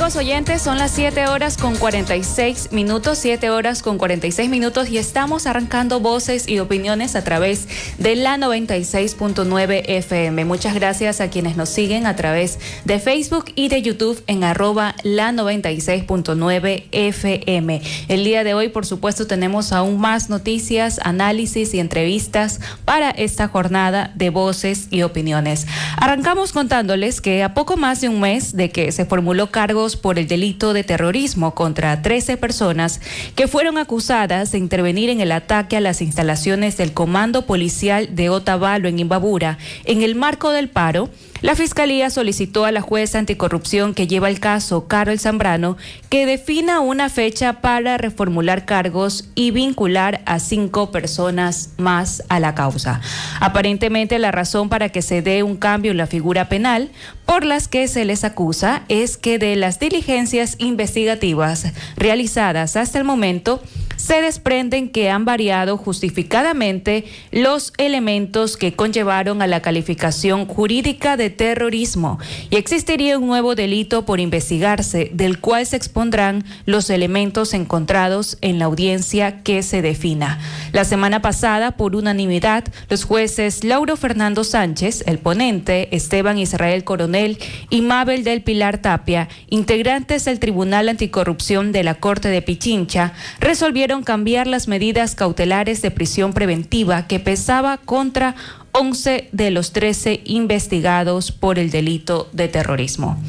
amigos oyentes, son las 7 horas con 46 minutos, 7 horas con 46 minutos y estamos arrancando voces y opiniones a través de la 96.9 FM. Muchas gracias a quienes nos siguen a través de Facebook y de YouTube en @la 96.9 FM. El día de hoy, por supuesto, tenemos aún más noticias, análisis y entrevistas para esta jornada de voces y opiniones. Arrancamos contándoles que a poco más de un mes de que se formuló cargos por el delito de terrorismo contra 13 personas que fueron acusadas de intervenir en el ataque a las instalaciones del Comando Policial de Otavalo en Imbabura en el marco del paro, la Fiscalía solicitó a la jueza anticorrupción que lleva el caso, Carol Zambrano, que defina una fecha para reformular cargos y vincular a 5 personas más a la causa. Aparentemente, la razón para que se dé un cambio en la figura penal por las que se les acusa es que de las diligencias investigativas realizadas hasta el momento se desprenden que han variado justificadamente los elementos que conllevaron a la calificación jurídica de terrorismo y existiría un nuevo delito por investigarse, del cual se expondrán los elementos encontrados en la audiencia que se defina. La semana pasada, por unanimidad, los jueces Lauro Fernando Sánchez, el ponente, Esteban Israel Coronel y Mabel del Pilar Tapia, integrantes del Tribunal Anticorrupción de la Corte de Pichincha, resolvieron cambiar las medidas cautelares de prisión preventiva que pesaba contra 11 de los 13 investigados por el delito de terrorismo.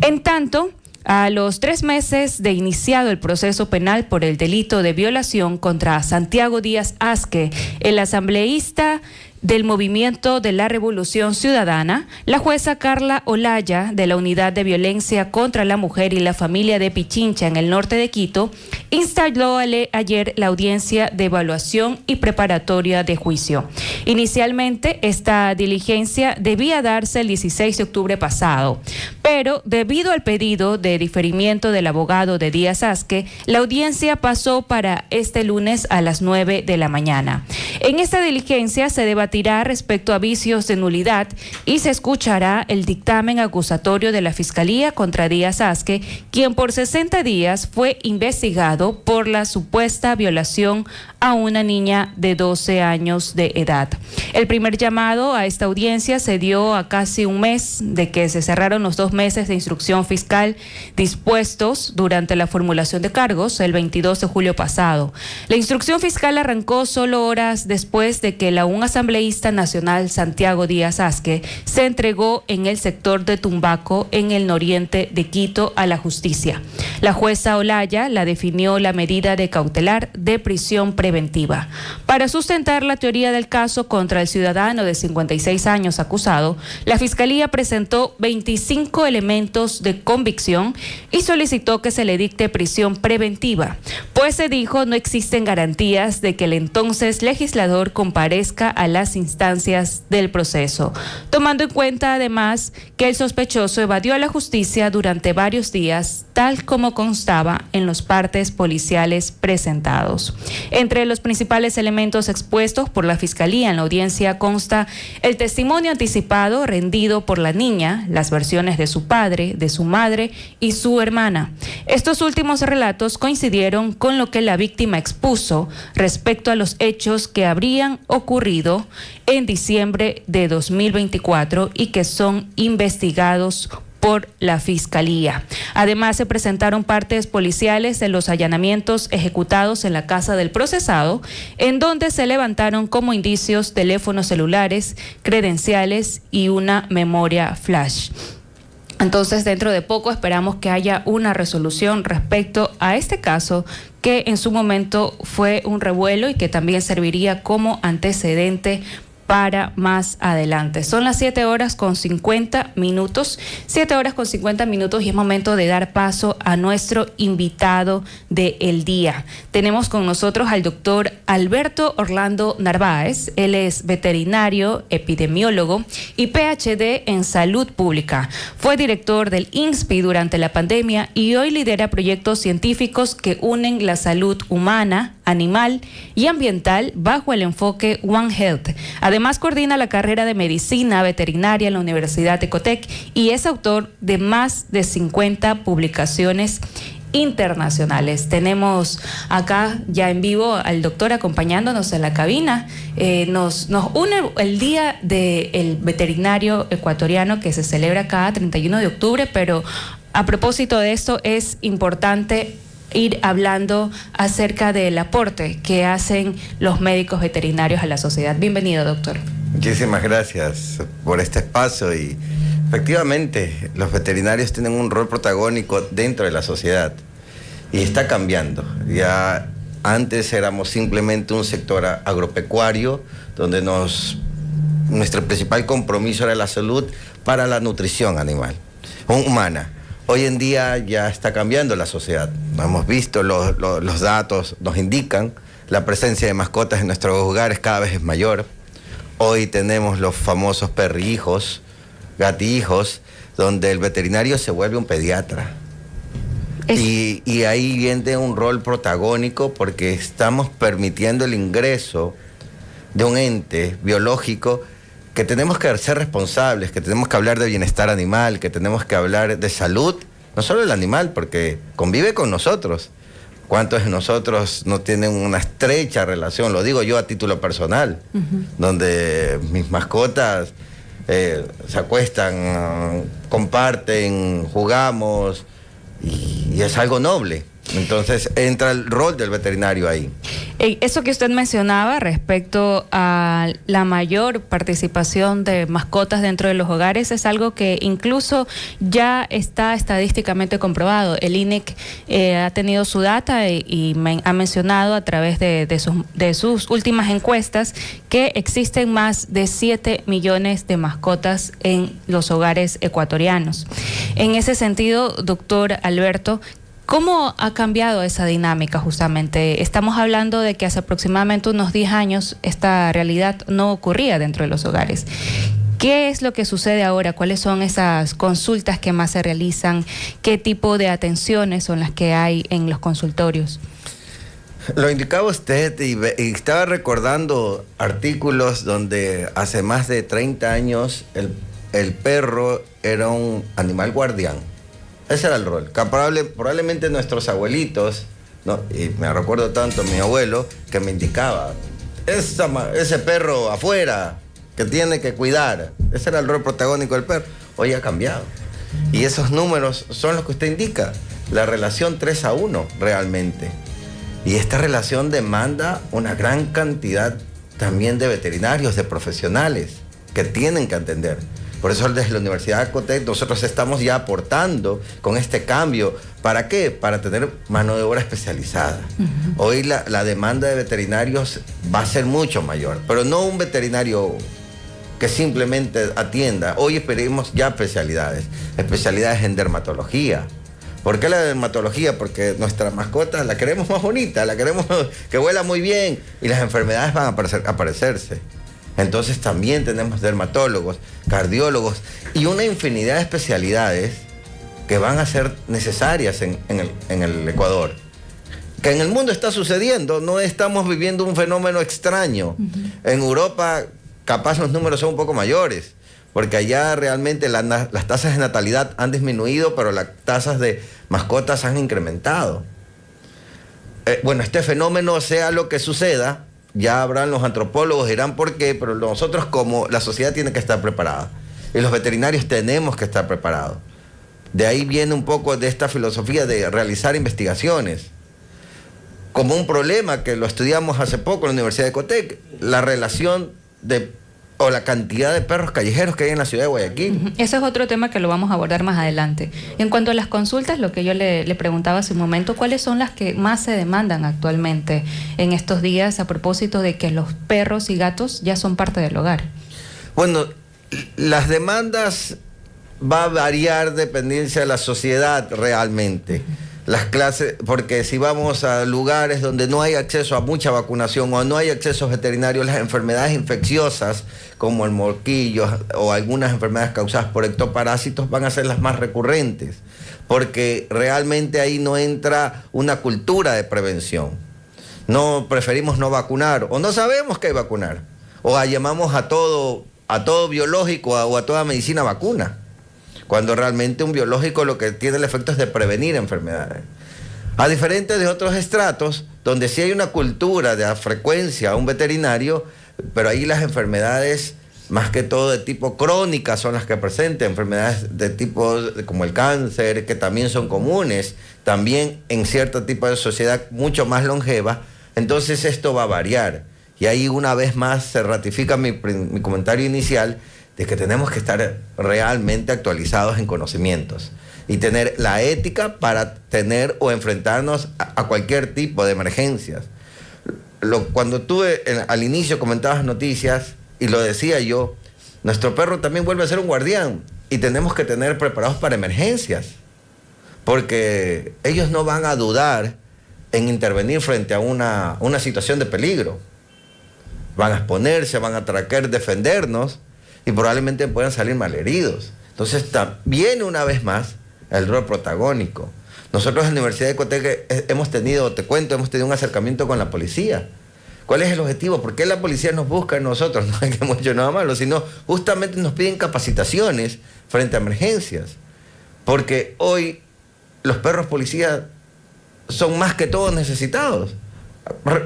En tanto, a los 3 meses de iniciado el proceso penal por el delito de violación contra Santiago Díaz Asque, el asambleísta del Movimiento de la Revolución Ciudadana, la jueza Carla Olaya, de la Unidad de Violencia contra la Mujer y la Familia de Pichincha en el norte de Quito, instaló ayer la audiencia de evaluación y preparatoria de juicio. Inicialmente, esta diligencia debía darse el 16 de octubre pasado, pero debido al pedido de diferimiento del abogado de Díaz Asque, la audiencia pasó para este lunes a las 9 de la mañana. En esta diligencia se debatirá respecto a vicios de nulidad y se escuchará el dictamen acusatorio de la Fiscalía contra Díaz Asque, quien por 60 días fue investigado por la supuesta violación a una niña de 12 años de edad. El primer llamado a esta audiencia se dio a casi un mes de que se cerraron los 2 meses de instrucción fiscal dispuestos durante la formulación de cargos el 22 de julio pasado. La instrucción fiscal arrancó solo horas después de que la un asambleísta nacional, Santiago Díaz Asque, se entregó en el sector de Tumbaco, en el nororiente de Quito, a la justicia. La jueza Olaya la definió la medida de cautelar de prisión preventiva. Para sustentar la teoría del caso contra el ciudadano de 56 años acusado, la Fiscalía presentó 25 elementos de convicción y solicitó que se le dicte prisión preventiva, pues se dijo no existen garantías de que el entonces legislador comparezca a las instancias del proceso, tomando en cuenta además que el sospechoso evadió a la justicia durante varios días, tal como constaba en los partes policiales presentados. Entre los principales elementos expuestos por la Fiscalía en la audiencia consta el testimonio anticipado rendido por la niña, las versiones de su padre, de su madre y su hermana. Estos últimos relatos coincidieron con lo que la víctima expuso respecto a los hechos que habrían ocurrido en diciembre de 2024 y que son investigados por la Fiscalía. Además, se presentaron partes policiales de los allanamientos ejecutados en la casa del procesado, en donde se levantaron como indicios teléfonos celulares, credenciales y una memoria flash. Entonces, dentro de poco esperamos que haya una resolución respecto a este caso que en su momento fue un revuelo y que también serviría como antecedente para más adelante. Son las 7 horas con 50 minutos, 7 horas con 50 minutos y es momento de dar paso a nuestro invitado del día. Tenemos con nosotros al doctor Alberto Orlando Narváez. Él es veterinario, epidemiólogo y PhD en salud pública. Fue director del INSPI durante la pandemia y hoy lidera proyectos científicos que unen la salud humana, animal y ambiental bajo el enfoque One Health. Además, coordina la carrera de medicina veterinaria en la Universidad de Ecotec y es autor de más de 50 publicaciones internacionales. Tenemos acá ya en vivo al doctor acompañándonos en la cabina. Nos une el Día del Veterinario Ecuatoriano que se celebra cada 31 de octubre, pero a propósito de esto es importante ir hablando acerca del aporte que hacen los médicos veterinarios a la sociedad. Bienvenido, doctor. Muchísimas gracias por este espacio y efectivamente los veterinarios tienen un rol protagónico dentro de la sociedad y está cambiando. Ya antes éramos simplemente un sector agropecuario donde nuestro principal compromiso era la salud para la nutrición animal, humana. Hoy en día ya está cambiando la sociedad. Hemos visto los datos, nos indican la presencia de mascotas en nuestros hogares cada vez es mayor. Hoy tenemos los famosos perrijos, gatijos, donde el veterinario se vuelve un pediatra. Y ahí viene un rol protagónico porque estamos permitiendo el ingreso de un ente biológico que tenemos que ser responsables, que tenemos que hablar de bienestar animal, que tenemos que hablar de salud, no solo del animal, porque convive con nosotros. ¿Cuántos de nosotros no tienen una estrecha relación? Lo digo yo a título personal, donde mis mascotas se acuestan, comparten, jugamos, y es algo noble. Entonces entra el rol del veterinario ahí. Eso que usted mencionaba respecto a la mayor participación de mascotas dentro de los hogares es algo que incluso ya está estadísticamente comprobado. El INEC ha tenido su data y ha mencionado a través de sus últimas encuestas que existen más de 7 millones de mascotas en los hogares ecuatorianos. En ese sentido, doctor Alberto, ¿cómo ha cambiado esa dinámica justamente? Estamos hablando de que hace aproximadamente unos 10 años esta realidad no ocurría dentro de los hogares. ¿Qué es lo que sucede ahora? ¿Cuáles son esas consultas que más se realizan? ¿Qué tipo de atenciones son las que hay en los consultorios? Lo indicaba usted y estaba recordando artículos donde hace más de 30 años el perro era un animal guardián. Ese era el rol. Probablemente nuestros abuelitos, ¿no? Y me recuerdo tanto a mi abuelo que me indicaba, ese perro afuera que tiene que cuidar. Ese era el rol protagónico del perro. Hoy ha cambiado. Y esos números son los que usted indica. La relación 3-1 realmente. Y esta relación demanda una gran cantidad también de veterinarios, de profesionales que tienen que atender. Por eso desde la Universidad de Ecotec nosotros estamos ya aportando con este cambio. ¿Para qué? Para tener mano de obra especializada. Hoy la demanda de veterinarios va a ser mucho mayor, pero no un veterinario que simplemente atienda. Hoy esperemos ya especialidades en dermatología. ¿Por qué la dermatología? Porque nuestra mascota la queremos más bonita, la queremos que huela muy bien y las enfermedades van a aparecerse. Entonces también tenemos dermatólogos, cardiólogos y una infinidad de especialidades que van a ser necesarias en el Ecuador. Que en el mundo está sucediendo, no estamos viviendo un fenómeno extraño. En Europa capaz los números son un poco mayores, porque allá realmente las tasas de natalidad han disminuido, pero las tasas de mascotas han incrementado. Bueno, este fenómeno, sea lo que suceda, ya habrán los antropólogos, dirán por qué, pero nosotros como la sociedad tiene que estar preparada. Y los veterinarios tenemos que estar preparados. De ahí viene un poco de esta filosofía de realizar investigaciones. Como un problema que lo estudiamos hace poco en la Universidad de Ecotec, la relación o la cantidad de perros callejeros que hay en la ciudad de Guayaquil. Ese es otro tema que lo vamos a abordar más adelante. En cuanto a las consultas, lo que yo le preguntaba hace un momento, ¿cuáles son las que más se demandan actualmente en estos días a propósito de que los perros y gatos ya son parte del hogar? Bueno, las demandas va a variar dependiendo de la sociedad realmente. las clases, porque si vamos a lugares donde no hay acceso a mucha vacunación o no hay acceso veterinario, las enfermedades infecciosas como el morquillo o algunas enfermedades causadas por ectoparásitos van a ser las más recurrentes, porque realmente ahí no entra una cultura de prevención. No preferimos no vacunar o no sabemos que hay vacunar o llamamos a todo biológico o a toda medicina vacuna, cuando realmente un biológico lo que tiene el efecto es de prevenir enfermedades. A diferencia de otros estratos, donde sí hay una cultura de frecuencia a un veterinario, pero ahí las enfermedades, más que todo de tipo crónica, son las que presentan, enfermedades de tipo como el cáncer, que también son comunes, también en cierto tipo de sociedad mucho más longeva. Entonces esto va a variar. Y ahí una vez más se ratifica mi comentario inicial, de que tenemos que estar realmente actualizados en conocimientos y tener la ética para tener o enfrentarnos a cualquier tipo de emergencias. Cuando al inicio comentabas noticias, y lo decía yo, nuestro perro también vuelve a ser un guardián y tenemos que tener preparados para emergencias, porque ellos no van a dudar en intervenir frente a una situación de peligro. Van a exponerse, van a tratar de defendernos, y probablemente puedan salir malheridos. Entonces, viene una vez más el rol protagónico. Nosotros en la Universidad de Coteque hemos tenido un acercamiento con la policía. ¿Cuál es el objetivo? ¿Por qué la policía nos busca a nosotros? No es que hemos hecho nada malo, sino justamente nos piden capacitaciones frente a emergencias. Porque hoy los perros policías son más que todos necesitados.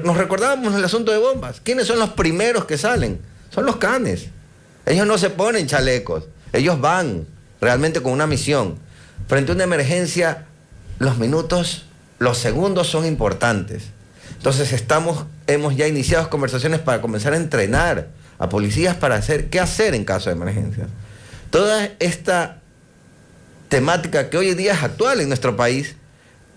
Nos recordábamos el asunto de bombas. ¿Quiénes son los primeros que salen? Son los canes. Ellos no se ponen chalecos, ellos van realmente con una misión. Frente a una emergencia, los minutos, los segundos son importantes. Entonces hemos ya iniciado conversaciones para comenzar a entrenar a policías para qué hacer en caso de emergencias. Toda esta temática que hoy en día es actual en nuestro país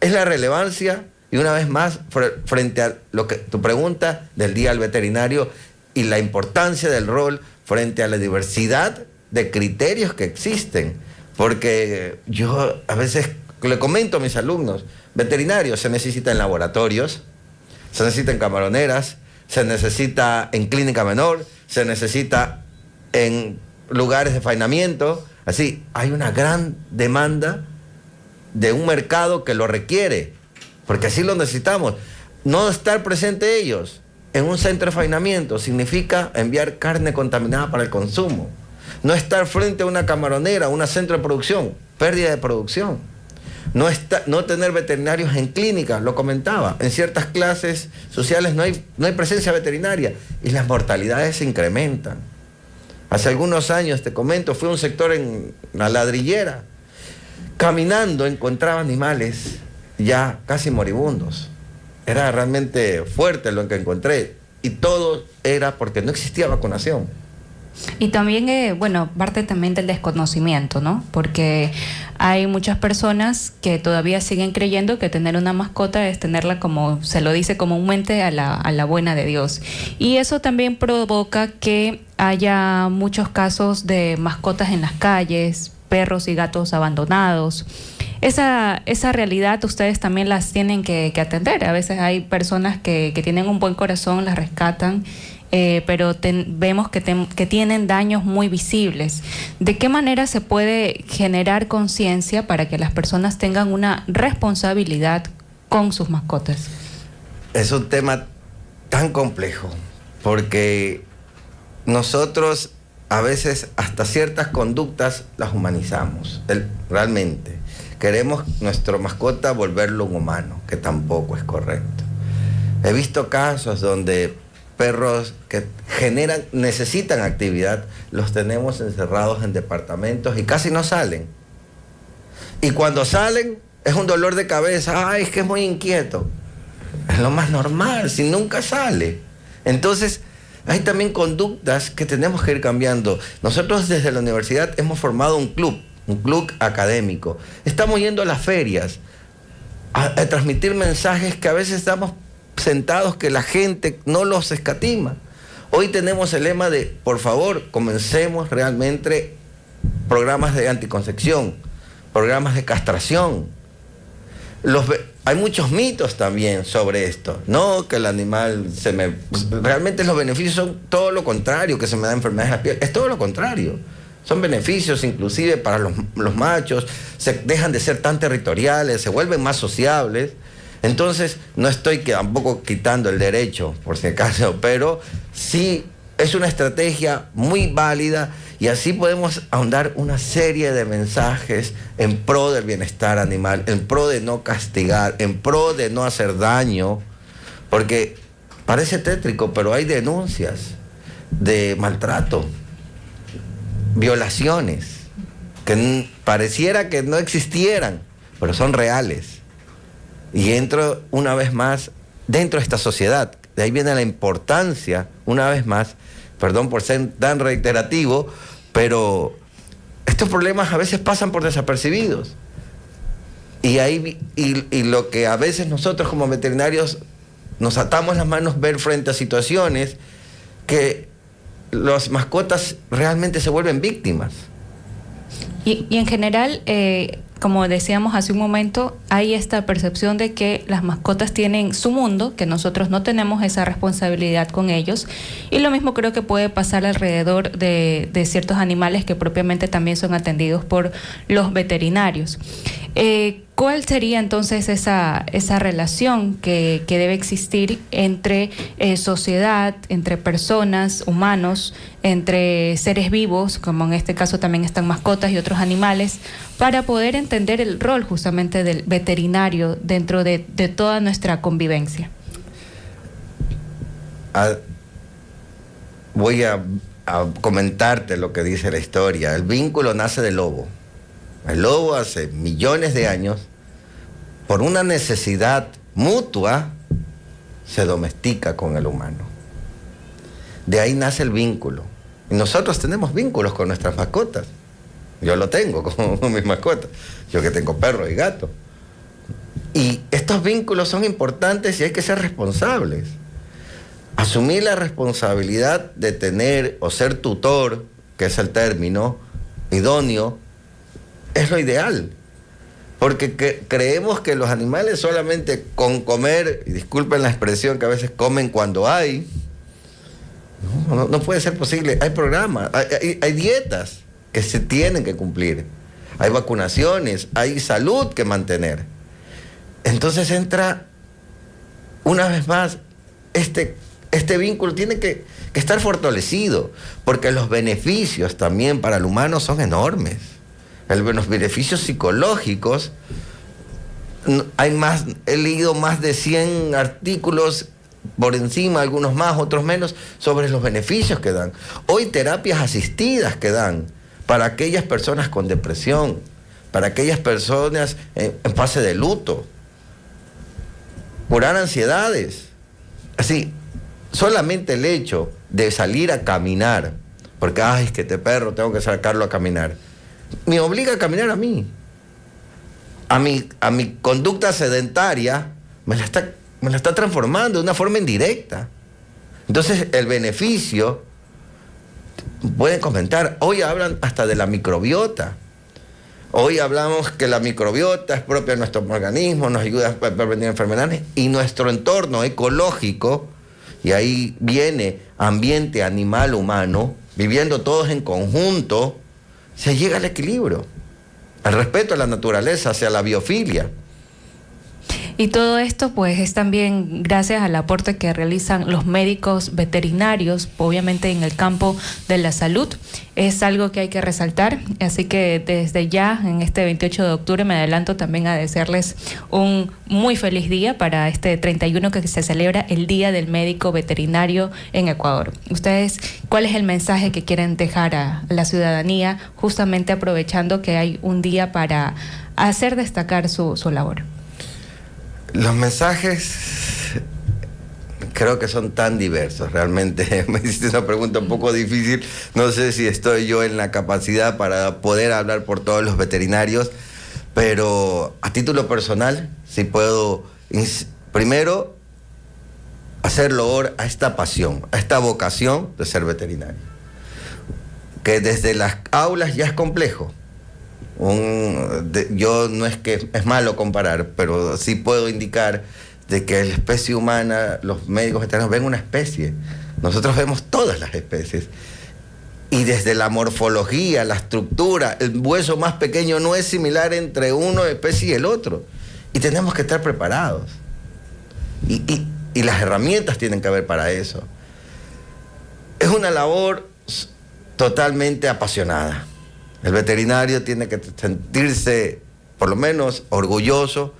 es la relevancia, y una vez más, frente a lo que tu pregunta del Día del Veterinario y la importancia del rol frente a la diversidad de criterios que existen. Porque yo a veces le comento a mis alumnos, veterinarios se necesita en laboratorios, se necesita en camaroneras, se necesita en clínica menor, se necesita en lugares de faenamiento. Así, hay una gran demanda de un mercado que lo requiere, porque así lo necesitamos. No estar presente ellos en un centro de faenamiento significa enviar carne contaminada para el consumo. No estar frente a una camaronera, un centro de producción, pérdida de producción. No tener veterinarios en clínicas, lo comentaba. En ciertas clases sociales no hay presencia veterinaria y las mortalidades se incrementan. Hace algunos años, te comento, fui a un sector en la Ladrillera. Caminando encontraba animales ya casi moribundos. Era realmente fuerte lo que encontré, y todo era porque no existía vacunación. Y también, parte también del desconocimiento, ¿no? Porque hay muchas personas que todavía siguen creyendo que tener una mascota es tenerla, como se lo dice comúnmente, a la buena de Dios. Y eso también provoca que haya muchos casos de mascotas en las calles, perros y gatos abandonados. Esa realidad ustedes también las tienen que atender. A veces hay personas que tienen un buen corazón, las rescatan, pero vemos que tienen daños muy visibles. ¿De qué manera se puede generar conciencia para que las personas tengan una responsabilidad con sus mascotas? Es un tema tan complejo, porque nosotros a veces hasta ciertas conductas las humanizamos, realmente. Queremos nuestra mascota volverlo un humano, que tampoco es correcto. He visto casos donde perros que necesitan actividad, los tenemos encerrados en departamentos y casi no salen. Y cuando salen, es un dolor de cabeza. Ay, es que es muy inquieto. Es lo más normal, si nunca sale. Entonces, hay también conductas que tenemos que ir cambiando. Nosotros desde la universidad hemos formado un club académico. Estamos yendo a las ferias a transmitir mensajes que a veces estamos sentados que la gente no los escatima. Hoy tenemos el lema de, por favor, comencemos realmente programas de anticoncepción, programas de castración. Hay muchos mitos también sobre esto. No que el animal realmente los beneficios son todo lo contrario, que se me da enfermedades de la piel. Es todo lo contrario. Son beneficios inclusive para los machos, se dejan de ser tan territoriales, se vuelven más sociables. Entonces, no estoy tampoco quitando el derecho, por si acaso, pero sí es una estrategia muy válida y así podemos ahondar una serie de mensajes en pro del bienestar animal, en pro de no castigar, en pro de no hacer daño, porque parece tétrico, pero hay denuncias de maltrato, violaciones, que pareciera que no existieran, pero son reales. Y entro una vez más dentro de esta sociedad. De ahí viene la importancia, una vez más, perdón por ser tan reiterativo, pero estos problemas a veces pasan por desapercibidos. Y lo que a veces nosotros como veterinarios nos atamos las manos ver frente a situaciones que las mascotas realmente se vuelven víctimas. Y en general, como decíamos hace un momento, hay esta percepción de que las mascotas tienen su mundo, que nosotros no tenemos esa responsabilidad con ellos. Y lo mismo creo que puede pasar alrededor de ciertos animales que propiamente también son atendidos por los veterinarios. ¿Cuál sería entonces esa relación que debe existir entre sociedad, entre personas, humanos, entre seres vivos, como en este caso también están mascotas y otros animales, para poder entender el rol justamente del veterinario dentro de toda nuestra convivencia? Voy a comentarte lo que dice la historia. El vínculo nace del lobo. El lobo hace millones de años, por una necesidad mutua, se domestica con el humano. De ahí nace el vínculo. Y nosotros tenemos vínculos con nuestras mascotas. Yo lo tengo con mis mascotas. Yo que tengo perro y gato. Y estos vínculos son importantes y hay que ser responsables. Asumir la responsabilidad de tener o ser tutor, que es el término idóneo, es lo ideal, porque creemos que los animales solamente con comer, y disculpen la expresión que a veces comen cuando hay, no puede ser posible. Hay programas, hay dietas que se tienen que cumplir, hay vacunaciones, hay salud que mantener. Entonces entra, una vez más, este vínculo tiene que estar fortalecido, porque los beneficios también para el humano son enormes. Los beneficios psicológicos, he leído más de 100 artículos por encima, algunos más, otros menos, sobre los beneficios que dan. Hoy terapias asistidas que dan para aquellas personas con depresión, para aquellas personas en fase de luto, curar ansiedades. Así, solamente el hecho de salir a caminar, porque, es que este perro tengo que sacarlo a caminar, me obliga a caminar a mí. A mi conducta sedentaria me la está transformando de una forma indirecta. Entonces, el beneficio, pueden comentar, hoy hablan hasta de la microbiota. Hoy hablamos que la microbiota es propia de nuestro organismo, nos ayuda a prevenir enfermedades, y nuestro entorno ecológico, y ahí viene ambiente animal humano, viviendo todos en conjunto, se llega al equilibrio, al respeto a la naturaleza, hacia la biofilia. Y todo esto pues es también gracias al aporte que realizan los médicos veterinarios, obviamente en el campo de la salud. Es algo que hay que resaltar, así que desde ya, en este 28 de octubre, me adelanto también a desearles un muy feliz día para este 31 que se celebra el Día del Médico Veterinario en Ecuador. Ustedes, ¿cuál es el mensaje que quieren dejar a la ciudadanía, justamente aprovechando que hay un día para hacer destacar su labor? Los mensajes creo que son tan diversos. Realmente me hiciste una pregunta un poco difícil. No sé si estoy yo en la capacidad para poder hablar por todos los veterinarios, pero a título personal sí puedo, primero, hacer loor a esta pasión, a esta vocación de ser veterinario, que desde las aulas ya es complejo. yo no es que es malo comparar, pero sí puedo indicar de que la especie humana, los médicos veterinarios ven una especie. Nosotros vemos todas las especies. Y desde la morfología, la estructura, el hueso más pequeño no es similar entre una especie y el otro. Y tenemos que estar preparados. Y las herramientas tienen que haber para eso. Es una labor totalmente apasionada. El veterinario tiene que sentirse, por lo menos, orgulloso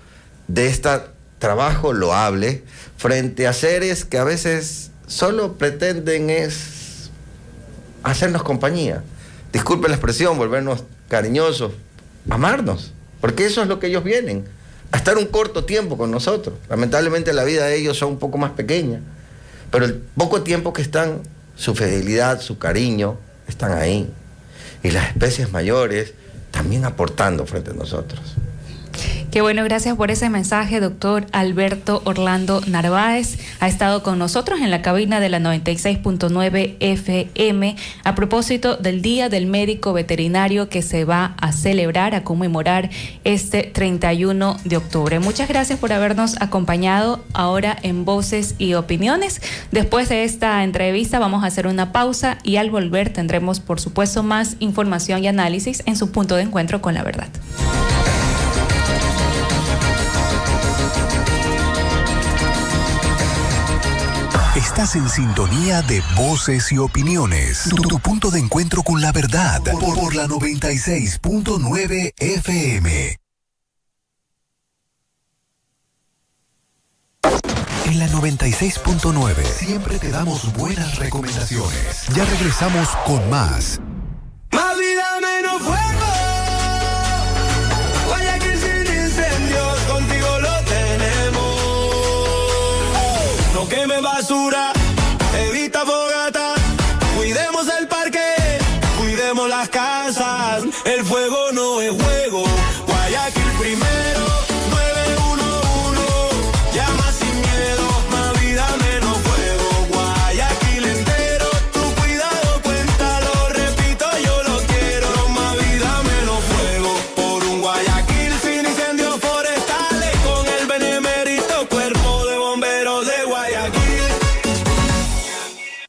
de este trabajo loable frente a seres que a veces solo pretenden hacernos compañía. Disculpe la expresión, volvernos cariñosos, amarnos, porque eso es lo que ellos vienen, a estar un corto tiempo con nosotros. Lamentablemente la vida de ellos son un poco más pequeña, pero el poco tiempo que están, su fidelidad, su cariño, están ahí. Y las especies mayores también aportando frente a nosotros. Qué bueno, gracias por ese mensaje, doctor Alberto Orlando Narváez. Ha estado con nosotros en la cabina de la 96.9 FM a propósito del Día del Médico Veterinario que se va a celebrar, a conmemorar este 31 de octubre. Muchas gracias por habernos acompañado ahora en Voces y Opiniones. Después de esta entrevista vamos a hacer una pausa y al volver tendremos, por supuesto, más información y análisis en su punto de encuentro con la verdad. Estás en sintonía de Voces y Opiniones. Tu punto de encuentro con la verdad por la 96.9 FM. En la 96.9 siempre te damos buenas recomendaciones. Ya regresamos con más. Más vida, menos fuego. Guayaquil sin incendios, contigo lo tenemos. No queme basura, evita fogata. Cuidemos el parque, cuidemos las casas. El fuego no es juego. Guayaquil primero, 911. Llama sin miedo, más vida, menos fuego. Guayaquil entero, tu cuidado cuenta, lo repito, yo lo quiero. Más vida, menos fuego. Por un Guayaquil sin incendios forestales, con el benemérito cuerpo de bomberos de Guayaquil.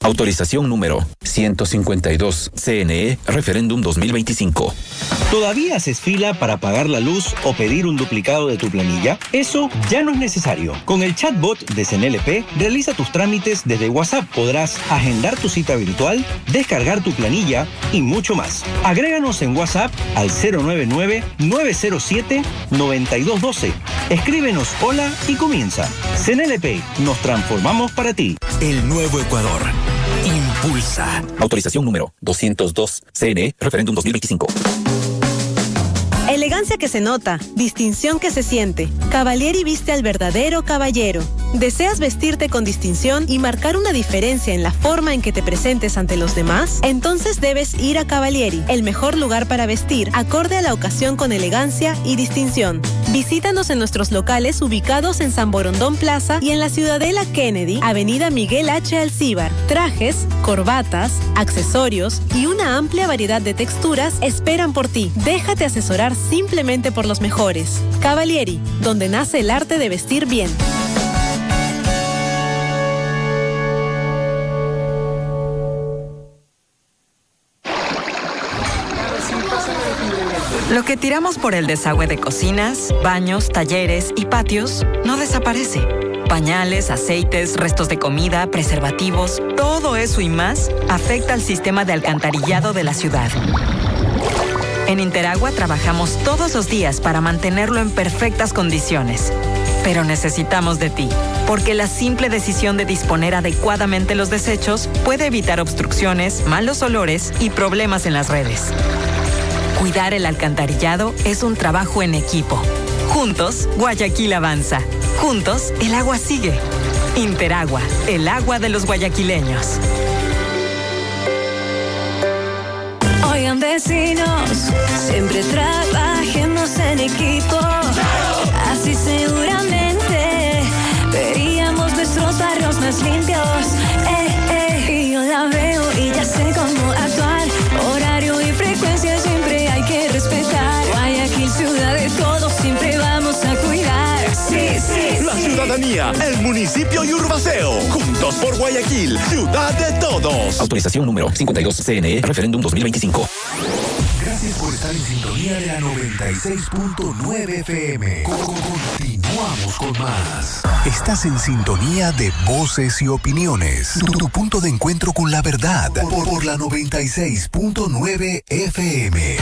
Autorización número 152, CNE, Referéndum 2025. ¿Todavía haces fila para pagar la luz o pedir un duplicado de tu planilla? Eso ya no es necesario. Con el chatbot de CNLP, realiza tus trámites desde WhatsApp. Podrás agendar tu cita virtual, descargar tu planilla y mucho más. Agréganos en WhatsApp al 099-907-9212. Escríbenos hola y comienza. CNLP, nos transformamos para ti. El nuevo Ecuador. Impulsa. Autorización número 202, CNE, Referéndum 2025. Elegancia que se nota, distinción que se siente. Cavalieri viste al verdadero caballero. ¿Deseas vestirte con distinción y marcar una diferencia en la forma en que te presentes ante los demás? Entonces debes ir a Cavalieri, el mejor lugar para vestir, acorde a la ocasión con elegancia y distinción. Visítanos en nuestros locales ubicados en San Borondón Plaza y en la Ciudadela Kennedy, Avenida Miguel H. Alcíbar. Trajes, corbatas, accesorios y una amplia variedad de texturas esperan por ti. Déjate asesorar simplemente por los mejores. Cavalieri, donde nace el arte de vestir bien. Lo que tiramos por el desagüe de cocinas, baños, talleres y patios no desaparece. Pañales, aceites, restos de comida, preservativos, todo eso y más afecta al sistema de alcantarillado de la ciudad. En Interagua trabajamos todos los días para mantenerlo en perfectas condiciones. Pero necesitamos de ti, porque la simple decisión de disponer adecuadamente los desechos puede evitar obstrucciones, malos olores y problemas en las redes. Cuidar el alcantarillado es un trabajo en equipo. Juntos, Guayaquil avanza. Juntos, el agua sigue. Interagua, el agua de los guayaquileños. Oigan, vecinos, siempre trabajemos en equipo. Así seguramente veríamos nuestros barrios más limpios. Y yo la veo y ya sé cómo actuar. Horario y frecuencia siempre hay que respetar. Sintonía, el municipio y Urbaceo. Juntos por Guayaquil, ciudad de todos. Autorización número 52 CNE, referéndum 2025. Gracias por estar en sintonía de la 96.9 FM. Continuamos con más. Estás en sintonía de Voces y Opiniones. Tu punto de encuentro con la verdad. Por la 96.9 FM.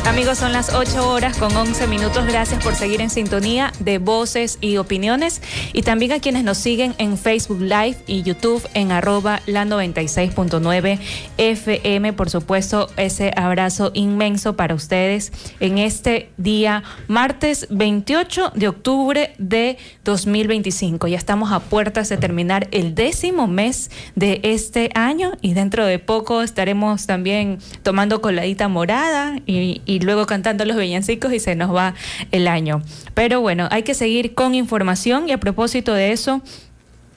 Amigos, son las 8:11. Gracias por seguir en sintonía de Voces y Opiniones. Y también a quienes nos siguen en Facebook Live y YouTube en @la96.9 FM. Por supuesto, ese abrazo inmenso para ustedes en este día, martes 28 de octubre de 2025. Ya estamos a puertas de terminar el 10º mes de este año y dentro de poco estaremos también tomando coladita morada y luego cantando los villancicos y se nos va el año. Pero bueno, hay que seguir con información y a propósito de eso,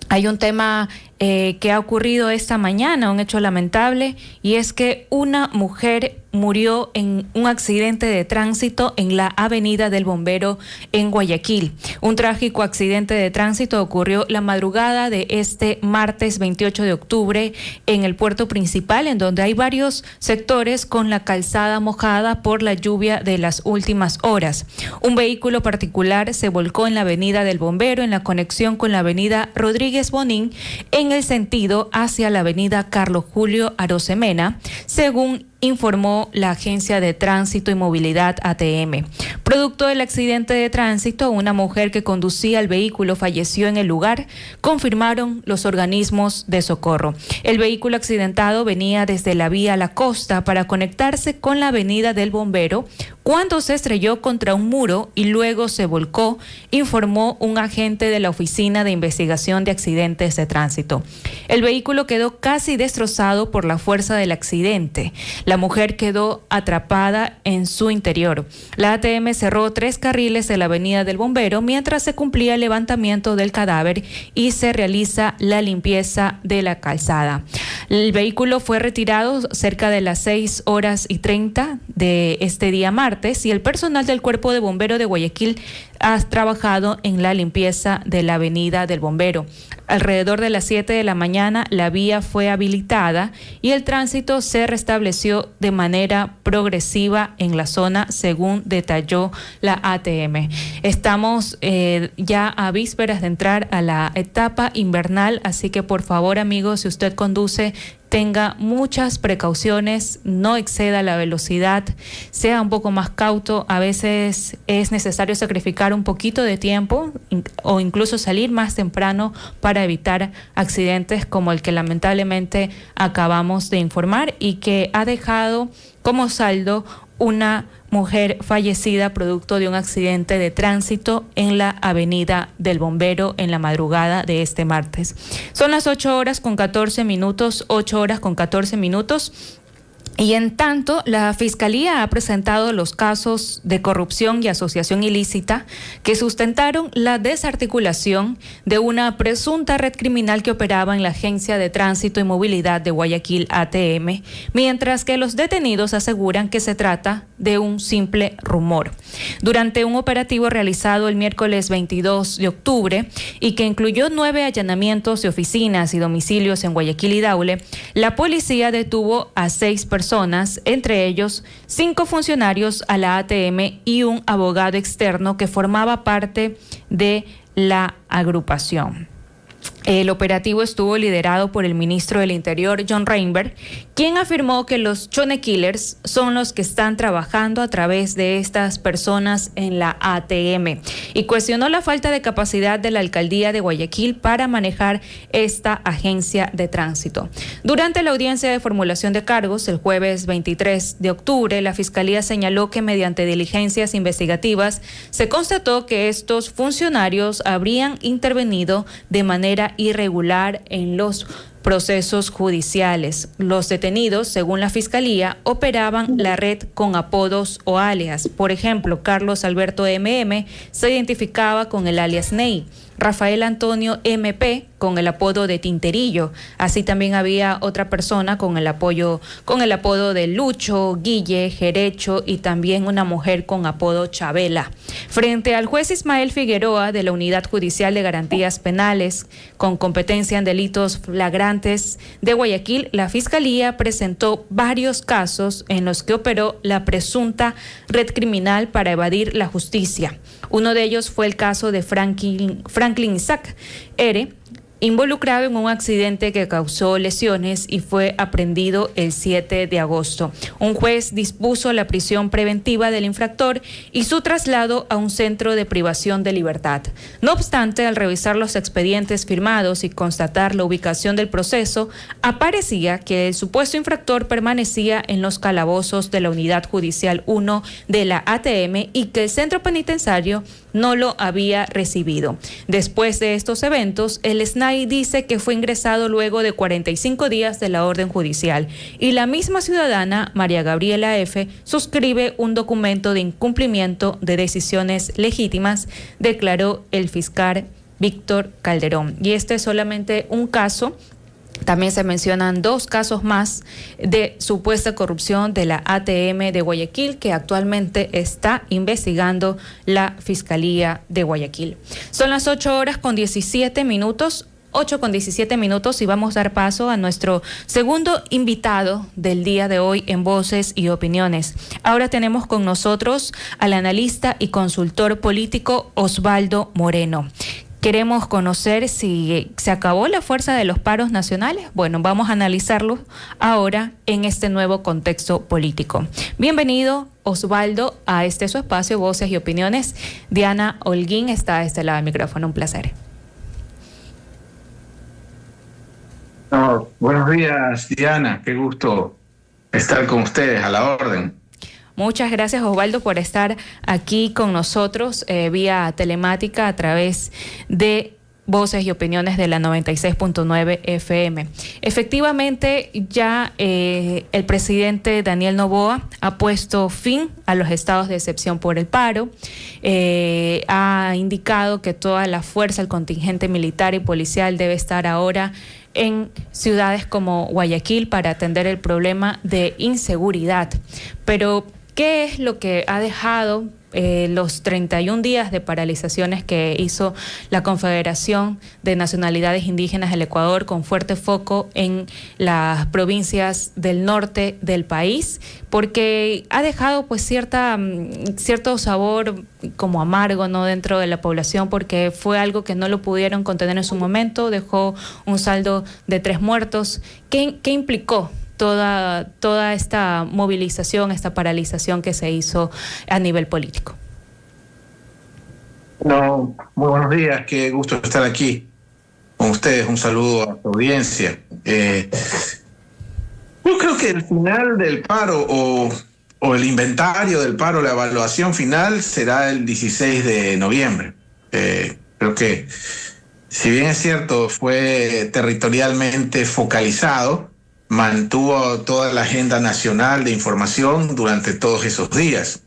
hay un tema que ha ocurrido esta mañana, un hecho lamentable, y es que una mujer murió en un accidente de tránsito en la Avenida del Bombero en Guayaquil. Un trágico accidente de tránsito ocurrió la madrugada de este martes 28 de octubre en el puerto principal, en donde hay varios sectores con la calzada mojada por la lluvia de las últimas horas. Un vehículo particular se volcó en la Avenida del Bombero en la conexión con la Avenida Rodríguez Bonín en el sentido hacia la Avenida Carlos Julio Arosemena, según informó la Agencia de Tránsito y Movilidad ATM. Producto del accidente de tránsito, una mujer que conducía el vehículo falleció en el lugar, confirmaron los organismos de socorro. El vehículo accidentado venía desde la vía La Costa para conectarse con la Avenida del Bombero cuando se estrelló contra un muro y luego se volcó, informó un agente de la Oficina de Investigación de Accidentes de Tránsito. El vehículo quedó casi destrozado por la fuerza del accidente. La mujer quedó atrapada en su interior. La ATM cerró 3 carriles de la Avenida del Bombero mientras se cumplía el levantamiento del cadáver y se realiza la limpieza de la calzada. El vehículo fue retirado cerca de las 6:30 de este día martes y el personal del Cuerpo de Bomberos de Guayaquil ha trabajado en la limpieza de la Avenida del Bombero. Alrededor de las 7 de la mañana la vía fue habilitada y el tránsito se restableció de manera progresiva en la zona, según detalló la ATM. Estamos ya a vísperas de entrar a la etapa invernal, así que por favor, amigos, si usted conduce, tenga muchas precauciones, no exceda la velocidad, sea un poco más cauto. A veces es necesario sacrificar un poquito de tiempo o incluso salir más temprano para evitar accidentes como el que lamentablemente acabamos de informar y que ha dejado como saldo una mujer fallecida producto de un accidente de tránsito en la Avenida del Bombero en la madrugada de este martes. Son las 8:14 Y en tanto, la Fiscalía ha presentado los casos de corrupción y asociación ilícita que sustentaron la desarticulación de una presunta red criminal que operaba en la Agencia de Tránsito y Movilidad de Guayaquil ATM, mientras que los detenidos aseguran que se trata de un simple rumor. Durante un operativo realizado el miércoles 22 de octubre y que incluyó 9 allanamientos de oficinas y domicilios en Guayaquil y Daule, la policía detuvo a 6 personas, entre ellos 5 funcionarios a la ATM y un abogado externo que formaba parte de la agrupación. El operativo estuvo liderado por el ministro del Interior, John Reinberg, quien afirmó que los Chone Killers son los que están trabajando a través de estas personas en la ATM y cuestionó la falta de capacidad de la alcaldía de Guayaquil para manejar esta agencia de tránsito. Durante la audiencia de formulación de cargos, el jueves 23 de octubre, la Fiscalía señaló que mediante diligencias investigativas se constató que estos funcionarios habrían intervenido de manera irregular en los procesos judiciales. Los detenidos, según la Fiscalía, operaban la red con apodos o alias. Por ejemplo, Carlos Alberto MM se identificaba con el alias Ney. Rafael Antonio MP, con el apodo de Tinterillo. Así también había otra persona con el apodo de Lucho, Guille, Jerecho, y también una mujer con apodo Chabela. Frente al juez Ismael Figueroa de la Unidad Judicial de Garantías Penales con competencia en delitos flagrantes de Guayaquil, la Fiscalía presentó varios casos en los que operó la presunta red criminal para evadir la justicia. Uno de ellos fue el caso de Franklin Isaac R., involucrado en un accidente que causó lesiones y fue aprehendido el 7 de agosto. Un juez dispuso la prisión preventiva del infractor y su traslado a un centro de privación de libertad. No obstante, al revisar los expedientes firmados y constatar la ubicación del proceso, aparecía que el supuesto infractor permanecía en los calabozos de la Unidad Judicial 1 de la ATM y que el centro penitenciario no lo había recibido. Después de estos eventos, el SNAI dice que fue ingresado luego de 45 días de la orden judicial y la misma ciudadana, María Gabriela F., suscribe un documento de incumplimiento de decisiones legítimas, declaró el fiscal Víctor Calderón. Y este es solamente un caso. También se mencionan 2 casos más de supuesta corrupción de la ATM de Guayaquil que actualmente está investigando la Fiscalía de Guayaquil. Son las 8:17, 8:17, y vamos a dar paso a nuestro segundo invitado del día de hoy en Voces y Opiniones. Ahora tenemos con nosotros al analista y consultor político Osvaldo Moreno. Queremos conocer si se acabó la fuerza de los paros nacionales. Bueno, vamos a analizarlo ahora en este nuevo contexto político. Bienvenido, Osvaldo, a su espacio, Voces y Opiniones. Diana Holguín está a este lado del micrófono. Un placer. Buenos días, Diana. Qué gusto estar con ustedes, a la orden. Muchas gracias, Osvaldo, por estar aquí con nosotros vía telemática a través de Voces y Opiniones de la 96.9 FM. Efectivamente, ya el presidente Daniel Noboa ha puesto fin a los estados de excepción por el paro. Ha indicado que toda la fuerza, el contingente militar y policial debe estar ahora en ciudades como Guayaquil para atender el problema de inseguridad. Pero ¿qué es lo que ha dejado los 31 días de paralizaciones que hizo la Confederación de Nacionalidades Indígenas del Ecuador, con fuerte foco en las provincias del norte del país? Porque ha dejado pues cierto sabor como amargo, ¿no?, dentro de la población, porque fue algo que no lo pudieron contener en su momento, dejó un saldo de 3 muertos. ¿Qué implicó toda esta movilización, esta paralización que se hizo a nivel político? Muy buenos días, qué gusto estar aquí con ustedes. Un saludo a tu audiencia. Yo creo que el final del paro o el inventario del paro, la evaluación final será el 16 de noviembre. Creo que, si bien es cierto, fue territorialmente focalizado, mantuvo toda la agenda nacional de información durante todos esos días.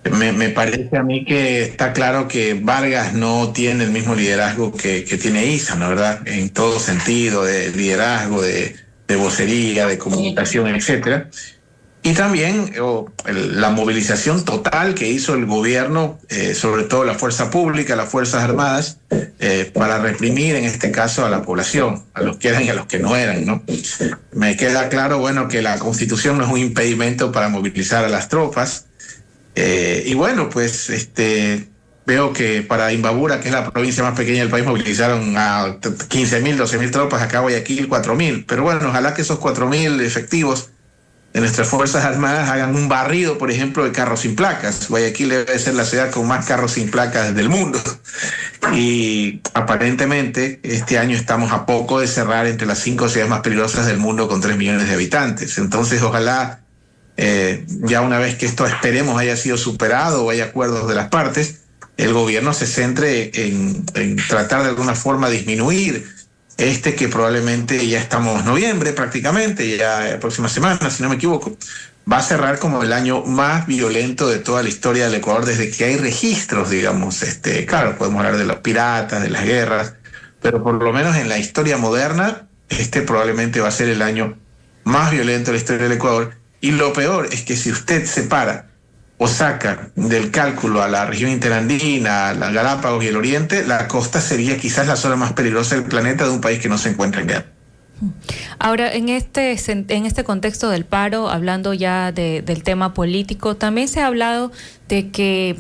Me parece a mí que está claro que Vargas no tiene el mismo liderazgo que tiene Issa, ¿no? ¿Verdad? En todo sentido, de liderazgo, de vocería, de comunicación, etcétera. Y también la movilización total que hizo el gobierno, sobre todo la fuerza pública, las Fuerzas Armadas, para reprimir en este caso a la población, a los que eran y a los que no eran, ¿no? Me queda claro, bueno, que la Constitución no es un impedimento para movilizar a las tropas. Y bueno, pues veo que para Imbabura, que es la provincia más pequeña del país, movilizaron a 15.000, 12.000 tropas, acá Guayaquil 4.000. Pero bueno, ojalá que esos 4.000 efectivos de nuestras Fuerzas Armadas hagan un barrido, por ejemplo, de carros sin placas. Guayaquil debe ser la ciudad con más carros sin placas del mundo. Y aparentemente este año estamos a poco de cerrar entre las 5 ciudades más peligrosas del mundo con 3 millones de habitantes. Entonces, ojalá ya una vez que esto, esperemos, haya sido superado o haya acuerdos de las partes, el gobierno se centre en tratar de alguna forma disminuir que probablemente ya estamos en noviembre prácticamente, ya la próxima semana, si no me equivoco, va a cerrar como el año más violento de toda la historia del Ecuador desde que hay registros, digamos. Claro, podemos hablar de los piratas, de las guerras, pero por lo menos en la historia moderna, probablemente va a ser el año más violento de la historia del Ecuador. Y lo peor es que si usted separa o saca del cálculo a la región interandina, a las Galápagos y el Oriente, la costa sería quizás la zona más peligrosa del planeta de un país que no se encuentra en guerra. Ahora, en este contexto del paro, hablando ya del tema político, también se ha hablado de que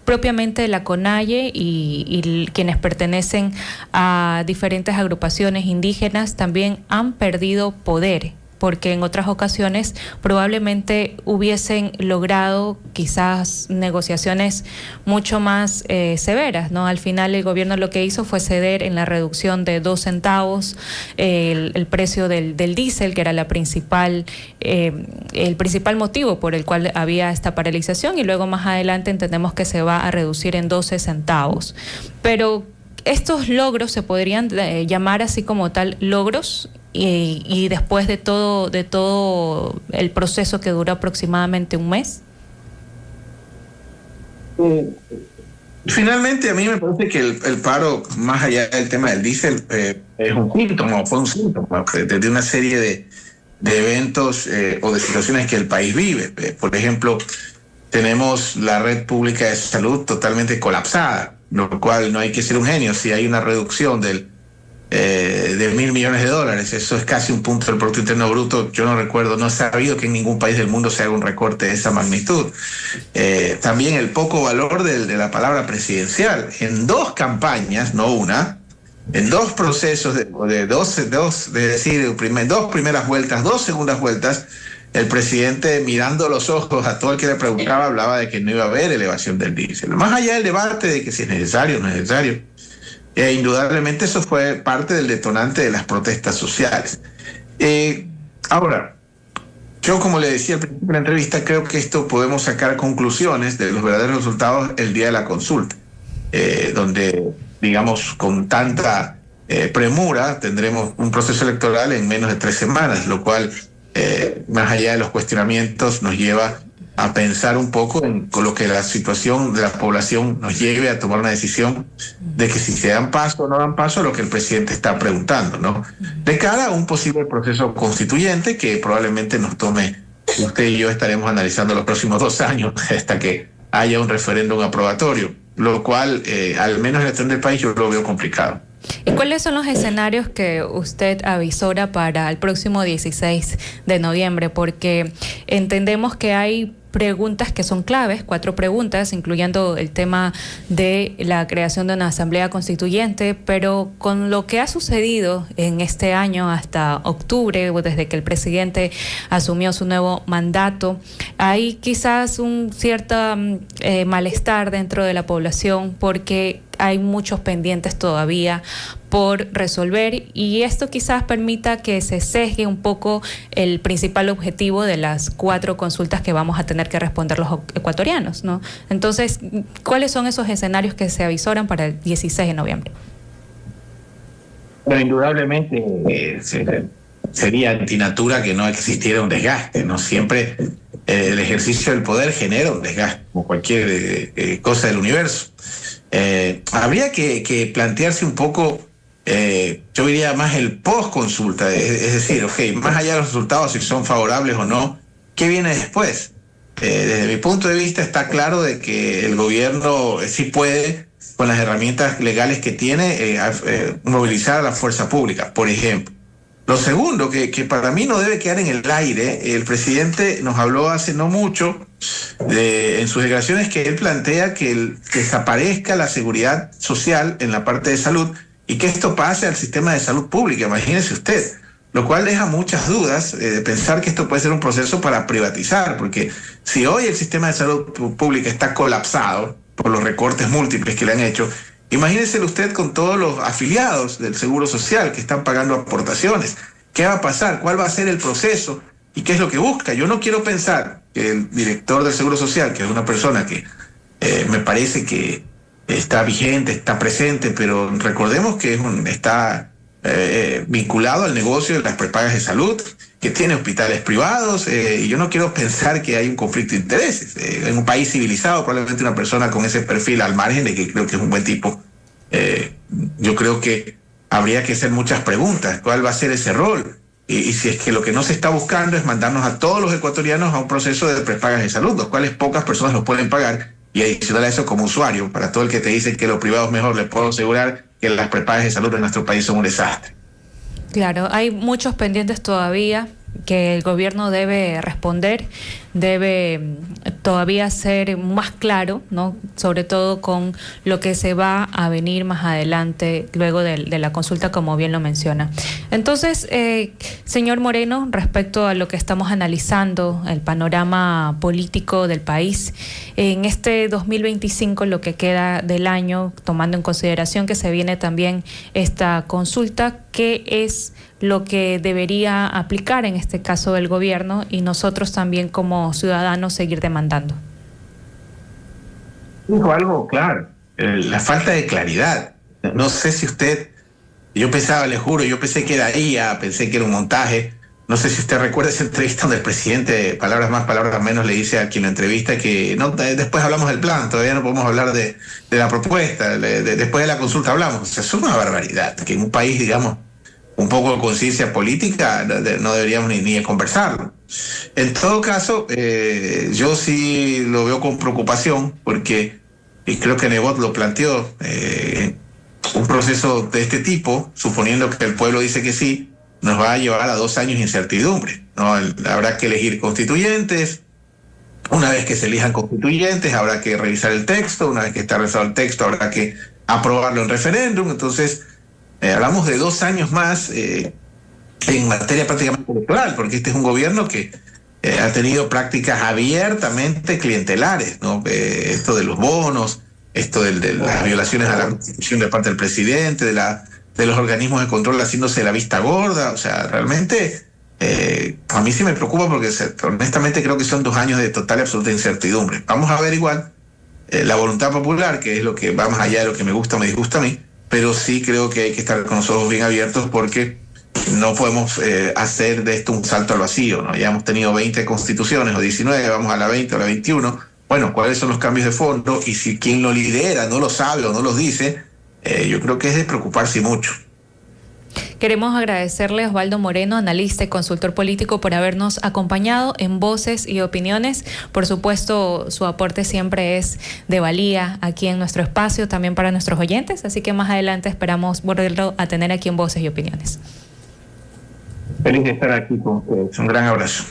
propiamente la CONAIE y quienes pertenecen a diferentes agrupaciones indígenas también han perdido poder, porque en otras ocasiones probablemente hubiesen logrado quizás negociaciones mucho más severas, ¿no? Al final el gobierno lo que hizo fue ceder en la reducción de 2 centavos el precio del diésel, que era el principal motivo por el cual había esta paralización, y luego más adelante entendemos que se va a reducir en 12 centavos. Pero estos logros se podrían llamar así como tal logros, y después de todo el proceso que duró aproximadamente un mes. Finalmente, a mí me parece que el paro, más allá del tema del diésel, es un síntoma, fue un síntoma de una serie de eventos o de situaciones que el país vive. Por ejemplo, tenemos la red pública de salud totalmente colapsada, lo cual no hay que ser un genio. Si hay una reducción de $1.000 millones, eso es casi un punto del Producto Interno Bruto. Yo no recuerdo, no he sabido que en ningún país del mundo se haga un recorte de esa magnitud. También el poco valor de la palabra presidencial. En 2 campañas, no una, en 2 procesos de dos primeras vueltas, 2 segundas vueltas, el presidente, mirando a los ojos a todo el que le preguntaba, hablaba de que no iba a haber elevación del diésel. Más allá del debate de que si es necesario o no es necesario, indudablemente eso fue parte del detonante de las protestas sociales. Ahora, yo, como le decía al principio de la entrevista, creo que esto podemos sacar conclusiones de los verdaderos resultados el día de la consulta, donde, digamos, con tanta premura tendremos un proceso electoral en menos de 3 semanas, lo cual, más allá de los cuestionamientos, nos lleva a pensar un poco en lo que la situación de la población nos lleve a tomar una decisión de que si se dan paso o no dan paso a lo que el presidente está preguntando, ¿no? De cara a un posible proceso constituyente que probablemente nos tome, usted y yo estaremos analizando los próximos 2 años hasta que haya un referéndum aprobatorio, lo cual, al menos en el tren del país, yo lo veo complicado. ¿Y cuáles son los escenarios que usted avisora para el próximo 16 de noviembre? Porque entendemos que hay preguntas que son claves, 4 preguntas, incluyendo el tema de la creación de una asamblea constituyente, pero con lo que ha sucedido en este año hasta octubre, desde que el presidente asumió su nuevo mandato, hay quizás un cierto malestar dentro de la población porque hay muchos pendientes todavía por resolver, y esto quizás permita que se sesgue un poco el principal objetivo de las 4 consultas que vamos a tener que responder los ecuatorianos, ¿no? Entonces, ¿cuáles son esos escenarios que se avisoran para el 16 de noviembre? Pero indudablemente sería antinatura que no existiera un desgaste, ¿no? Siempre el ejercicio del poder genera un desgaste, como cualquier cosa del universo. Habría que plantearse un poco, yo diría más el post-consulta, es decir, más allá de los resultados, si son favorables o no, ¿qué viene después? Desde mi punto de vista está claro de que el gobierno sí puede, con las herramientas legales que tiene, movilizar a la fuerza pública, por ejemplo. Lo segundo, que para mí no debe quedar en el aire, el presidente nos habló hace no mucho en sus declaraciones que él plantea que desaparezca la seguridad social en la parte de salud y que esto pase al sistema de salud pública, imagínese usted, lo cual deja muchas dudas de pensar que esto puede ser un proceso para privatizar, porque si hoy el sistema de salud pública está colapsado por los recortes múltiples que le han hecho, imagínese usted con todos los afiliados del Seguro Social que están pagando aportaciones. ¿Qué va a pasar? ¿Cuál va a ser el proceso? ¿Y qué es lo que busca? Yo no quiero pensar que el director del Seguro Social, que es una persona que me parece que está vigente, está presente, pero recordemos que está vinculado al negocio de las prepagas de salud, que tiene hospitales privados, y yo no quiero pensar que hay un conflicto de intereses. En un país civilizado, probablemente una persona con ese perfil, al margen de que creo que es un buen tipo, yo creo que habría que hacer muchas preguntas. ¿Cuál va a ser ese rol? Y si es que lo que no se está buscando es mandarnos a todos los ecuatorianos a un proceso de prepagas de salud, los cuales pocas personas lo pueden pagar, y adicional a eso, como usuario, para todo el que te dice que lo privado es mejor, les puedo asegurar que las prepagas de salud en nuestro país son un desastre. Claro, hay muchos pendientes todavía que el gobierno debe responder, debe todavía ser más claro, ¿no? Sobre todo con lo que se va a venir más adelante luego de la consulta, como bien lo menciona. Entonces, señor Moreno, respecto a lo que estamos analizando, el panorama político del país, en este 2025, lo que queda del año, tomando en consideración que se viene también esta consulta, ¿qué es lo que debería aplicar en este caso el gobierno y nosotros también como ciudadanos seguir demandando? Dijo algo claro, la falta de claridad. No sé si usted, yo pensaba, le juro, yo pensé que era ella, pensé que era un montaje. No sé si usted recuerda esa entrevista donde el presidente, palabras más, palabras menos, le dice a quien lo entrevista que no, después hablamos del plan, todavía no podemos hablar de la propuesta, después de la consulta hablamos. O sea, es una barbaridad, que en un país, digamos, un poco de conciencia política, no deberíamos ni conversarlo. En todo caso, yo sí lo veo con preocupación, porque, y creo que Nebot lo planteó, un proceso de este tipo, suponiendo que el pueblo dice que sí, nos va a llevar a 2 años de incertidumbre, ¿no? Habrá que elegir constituyentes. Una vez que se elijan constituyentes, habrá que revisar el texto. Una vez que está revisado el texto, habrá que aprobarlo en referéndum. Entonces, hablamos de 2 años más en materia prácticamente electoral, porque este es un gobierno que ha tenido prácticas abiertamente clientelares, ¿no? Esto de los bonos, esto de las violaciones a la Constitución de parte del presidente, de los organismos de control haciéndose la vista gorda. O sea, realmente a mí sí me preocupa, porque honestamente creo que son 2 años de total y absoluta incertidumbre. Vamos a ver igual la voluntad popular, que es lo que va más allá de lo que me gusta o me disgusta a mí, pero sí creo que hay que estar con los ojos bien abiertos, porque no podemos hacer de esto un salto al vacío, ¿no? Ya hemos tenido 20 constituciones o 19, vamos a la 20 o a la 21. Bueno, ¿cuáles son los cambios de fondo? Y si quien lo lidera no lo sabe o no los dice, yo creo que es de preocuparse mucho. Queremos agradecerle a Osvaldo Moreno, analista y consultor político, por habernos acompañado en Voces y Opiniones. Por supuesto, su aporte siempre es de valía aquí en nuestro espacio, también para nuestros oyentes, así que más adelante esperamos volverlo a tener aquí en Voces y Opiniones. Feliz de estar aquí con ustedes. Un gran abrazo.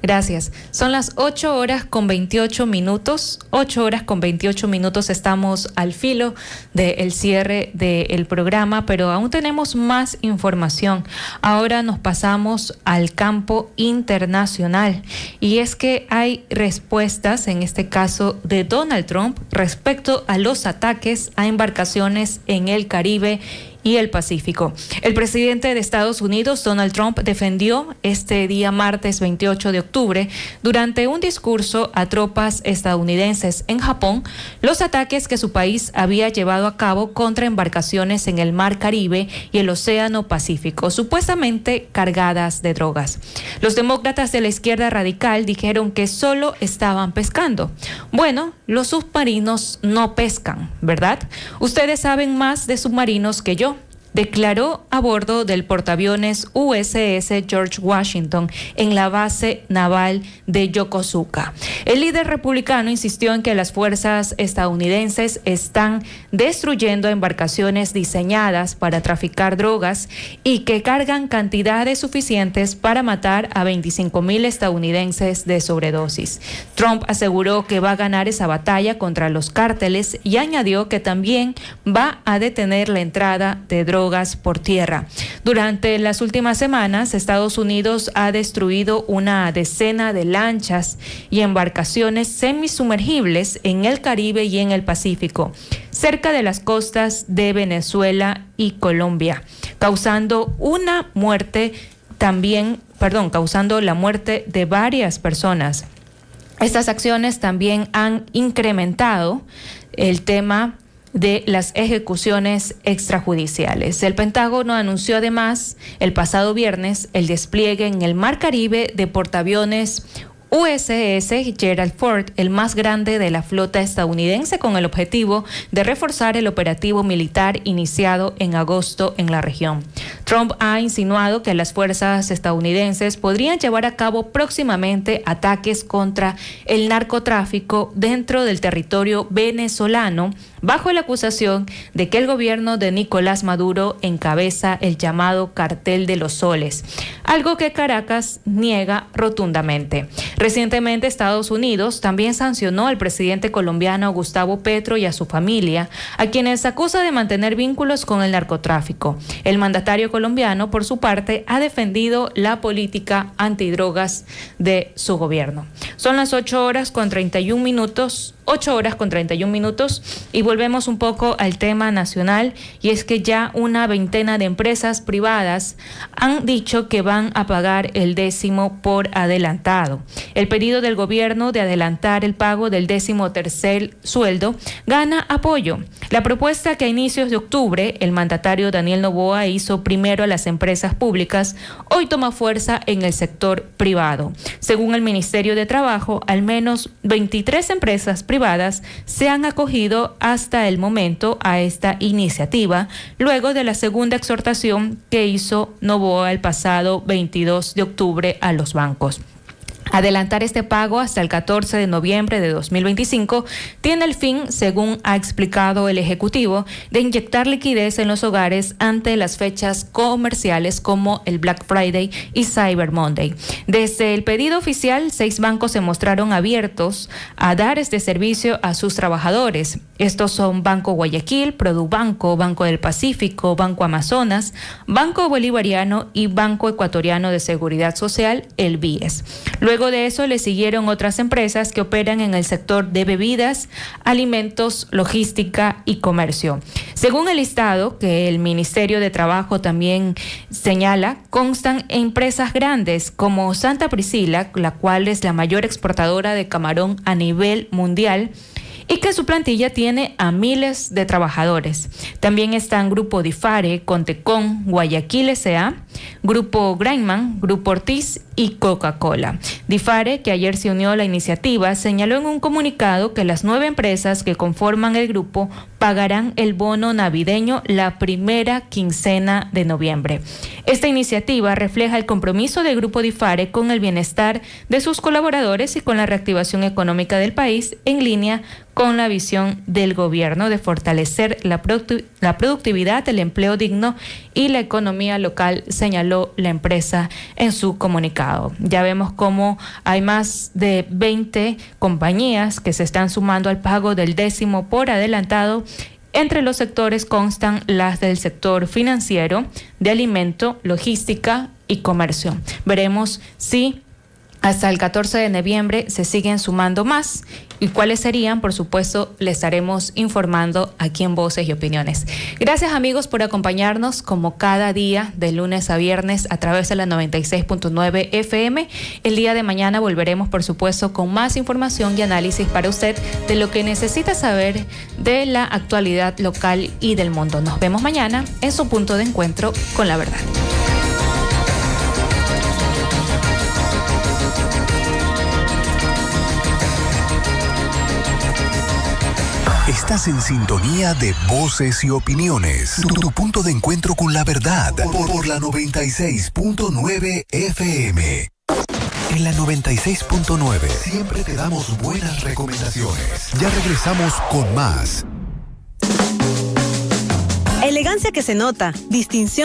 Gracias. Son las 8:28. 8:28. Estamos al filo del cierre del programa, pero aún tenemos más información. Ahora nos pasamos al campo internacional, y es que hay respuestas, en este caso de Donald Trump, respecto a los ataques a embarcaciones en el Caribe y el Pacífico. El presidente de Estados Unidos, Donald Trump, defendió este día martes 28 de octubre, durante un discurso a tropas estadounidenses en Japón, los ataques que su país había llevado a cabo contra embarcaciones en el Mar Caribe y el Océano Pacífico, supuestamente cargadas de drogas. Los demócratas de la izquierda radical dijeron que solo estaban pescando. Bueno, los submarinos no pescan, ¿verdad? Ustedes saben más de submarinos que yo, declaró a bordo del portaaviones USS George Washington en la base naval de Yokosuka. El líder republicano insistió en que las fuerzas estadounidenses están destruyendo embarcaciones diseñadas para traficar drogas y que cargan cantidades suficientes para matar a 25,000 estadounidenses de sobredosis. Trump aseguró que va a ganar esa batalla contra los cárteles y añadió que también va a detener la entrada de drogas por tierra. Durante las últimas semanas, Estados Unidos ha destruido una decena de lanchas y embarcaciones semisumergibles en el Caribe y en el Pacífico, cerca de las costas de Venezuela y Colombia, causando la muerte de varias personas. Estas acciones también han incrementado el tema de las ejecuciones extrajudiciales. El Pentágono anunció además el pasado viernes el despliegue en el Mar Caribe de portaaviones USS Gerald Ford, el más grande de la flota estadounidense, con el objetivo de reforzar el operativo militar iniciado en agosto en la región. Trump ha insinuado que las fuerzas estadounidenses podrían llevar a cabo próximamente ataques contra el narcotráfico dentro del territorio venezolano, bajo la acusación de que el gobierno de Nicolás Maduro encabeza el llamado Cartel de los Soles, algo que Caracas niega rotundamente. Recientemente, Estados Unidos también sancionó al presidente colombiano Gustavo Petro y a su familia, a quienes acusa de mantener vínculos con el narcotráfico. El mandatario colombiano, por su parte, ha defendido la política antidrogas de su gobierno. Son las 8 horas con 31 minutos y volvemos un poco al tema nacional, y es que ya una veintena de empresas privadas han dicho que van a pagar el 10º por adelantado. El pedido del gobierno de adelantar el pago del 13º sueldo gana apoyo. La propuesta que a inicios de octubre el mandatario Daniel Noboa hizo primero a las empresas públicas, hoy toma fuerza en el sector privado. Según el Ministerio de Trabajo, al menos 23 empresas privadas se han acogido hasta el momento a esta iniciativa, luego de la segunda exhortación que hizo Noboa el pasado 22 de octubre a los bancos. Adelantar este pago hasta el 14 de noviembre de 2025 tiene el fin, según ha explicado el Ejecutivo, de inyectar liquidez en los hogares ante las fechas comerciales como el Black Friday y Cyber Monday. Desde el pedido oficial, 6 bancos se mostraron abiertos a dar este servicio a sus trabajadores. Estos son Banco Guayaquil, Produbanco, Banco del Pacífico, Banco Amazonas, Banco Bolivariano y Banco Ecuatoriano de Seguridad Social, el BIES. Luego de eso le siguieron otras empresas que operan en el sector de bebidas, alimentos, logística y comercio. Según el listado que el Ministerio de Trabajo también señala, constan empresas grandes como Santa Priscila, la cual es la mayor exportadora de camarón a nivel mundial, y que su plantilla tiene a miles de trabajadores. También están Grupo Difare, Contecón, Guayaquil S.A., Grupo Graiman, Grupo Ortiz y Coca-Cola. Difare, que ayer se unió a la iniciativa, señaló en un comunicado que las 9 empresas que conforman el grupo pagarán el bono navideño la primera quincena de noviembre. Esta iniciativa refleja el compromiso del Grupo Difare con el bienestar de sus colaboradores y con la reactivación económica del país, en línea con la visión del gobierno de fortalecer la productividad, el empleo digno y la economía local, señaló la empresa en su comunicado. Ya vemos cómo hay más de 20 compañías que se están sumando al pago del 10º por adelantado. Entre los sectores constan las del sector financiero, de alimento, logística y comercio. Veremos si hasta el 14 de noviembre se siguen sumando más, y cuáles serían, por supuesto, le estaremos informando aquí en Voces y Opiniones. Gracias, amigos, por acompañarnos como cada día de lunes a viernes a través de la 96.9 FM. El día de mañana volveremos, por supuesto, con más información y análisis para usted de lo que necesita saber de la actualidad local y del mundo. Nos vemos mañana en su punto de encuentro con la verdad. Estás en sintonía de Voces y Opiniones. Tu punto de encuentro con la verdad. Por la 96.9 FM. En la 96.9 siempre te damos buenas recomendaciones. Ya regresamos con más. Elegancia que se nota, distinción